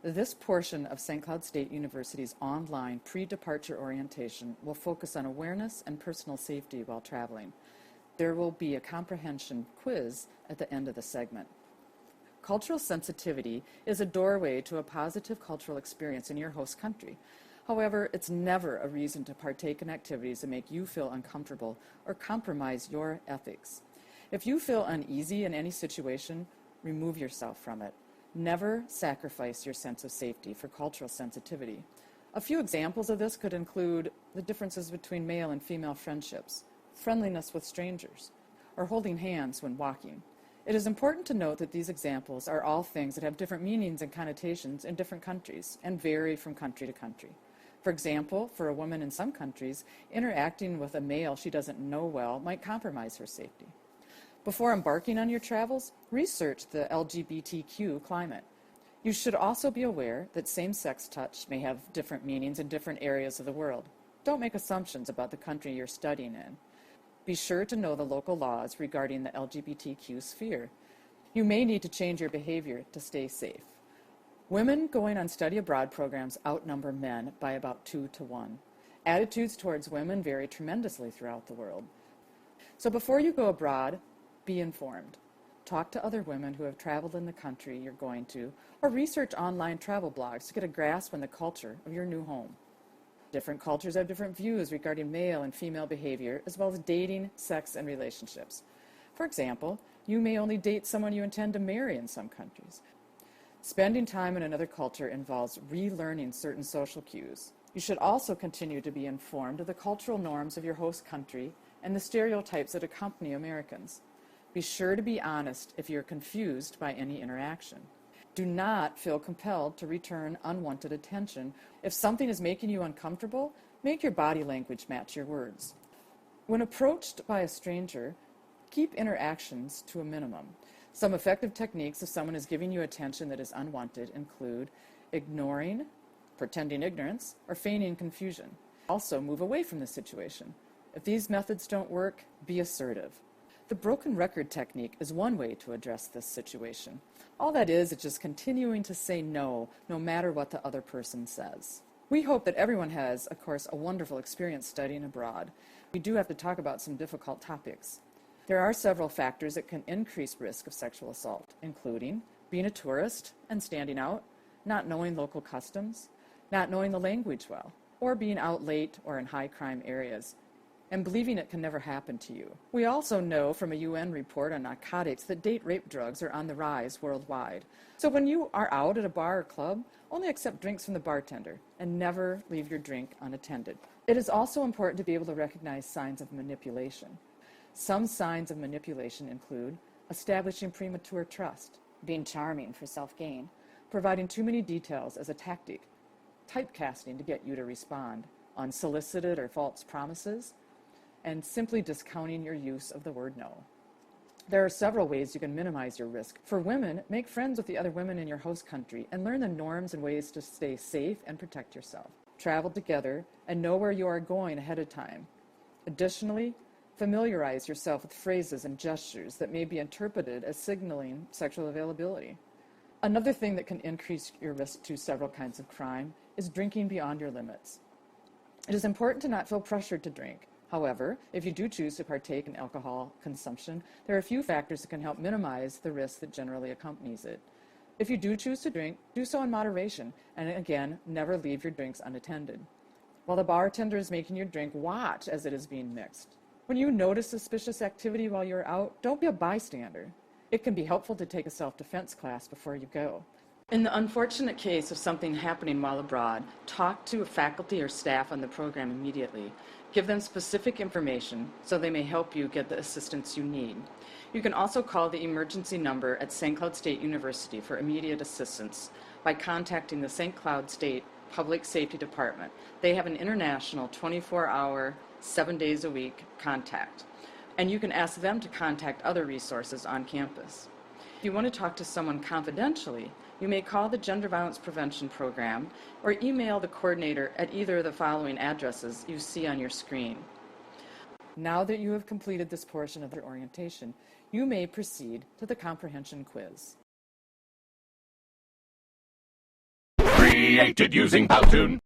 This portion of St. Cloud State University's online pre-departure orientation will focus on awareness and personal safety while traveling. There will be a comprehension quiz at the end of the segment. Cultural sensitivity is a doorway to a positive cultural experience in your host country. However, it's never a reason to partake in activities that make you feel uncomfortable or compromise your ethics. If you feel uneasy in any situation, remove yourself from it. Never sacrifice your sense of safety for cultural sensitivity. A few examples of this could include the differences between male and female friendships, friendliness with strangers, or holding hands when walking. It is important to note that these examples are all things that have different meanings and connotations in different countries and vary from country to country. For example, for a woman in some countries, interacting with a male she doesn't know well might compromise her safety. Before embarking on your travels, research the LGBTQ climate. You should also be aware that same-sex touch may have different meanings in different areas of the world. Don't make assumptions about the country you're studying in. Be sure to know the local laws regarding the LGBTQ sphere. You may need to change your behavior to stay safe. Women going on study abroad programs outnumber men by about 2 to 1. Attitudes towards women vary tremendously throughout the world. So before you go abroad, be informed. Talk to other women who have traveled in the country you're going to, or research online travel blogs to get a grasp on the culture of your new home. Different cultures have different views regarding male and female behavior, as well as dating, sex, and relationships. For example, you may only date someone you intend to marry in some countries. Spending time in another culture involves relearning certain social cues. You should also continue to be informed of the cultural norms of your host country and the stereotypes that accompany Americans. Be sure to be honest if you're confused by any interaction. Do not feel compelled to return unwanted attention. If something is making you uncomfortable, make your body language match your words. When approached by a stranger, keep interactions to a minimum. Some effective techniques if someone is giving you attention that is unwanted include ignoring, pretending ignorance, or feigning confusion. Also, move away from the situation. If these methods don't work, be assertive. The broken record technique is one way to address this situation. All that is just continuing to say no, no matter what the other person says. We hope that everyone has, of course, a wonderful experience studying abroad. We do have to talk about some difficult topics. There are several factors that can increase risk of sexual assault, including being a tourist and standing out, not knowing local customs, not knowing the language well, or being out late or in high crime areas, and believing it can never happen to you. We also know from a UN report on narcotics that date rape drugs are on the rise worldwide. So when you are out at a bar or club, only accept drinks from the bartender and never leave your drink unattended. It is also important to be able to recognize signs of manipulation. Some signs of manipulation include establishing premature trust, being charming for self-gain, providing too many details as a tactic, typecasting to get you to respond, unsolicited or false promises, and simply discounting your use of the word no. There are several ways you can minimize your risk. For women, make friends with the other women in your host country and learn the norms and ways to stay safe and protect yourself. Travel together and know where you are going ahead of time. Additionally, familiarize yourself with phrases and gestures that may be interpreted as signaling sexual availability. Another thing that can increase your risk to several kinds of crime is drinking beyond your limits. It is important to not feel pressured to drink. However, if you do choose to partake in alcohol consumption, there are a few factors that can help minimize the risk that generally accompanies it. If you do choose to drink, do so in moderation, and again, never leave your drinks unattended. While the bartender is making your drink, watch as it is being mixed. When you notice suspicious activity while you're out, don't be a bystander. It can be helpful to take a self-defense class before you go. In the unfortunate case of something happening while abroad, talk to a faculty or staff on the program immediately. Give them specific information so they may help you get the assistance you need. You can also call the emergency number at St. Cloud State University for immediate assistance by contacting the St. Cloud State Public Safety Department. They have an international 24-hour, 7 days a week contact, and you can ask them to contact other resources on campus. If you want to talk to someone confidentially, you may call the Gender Violence Prevention Program or email the coordinator at either of the following addresses you see on your screen. Now that you have completed this portion of the orientation, you may proceed to the comprehension quiz. created using Powtoon.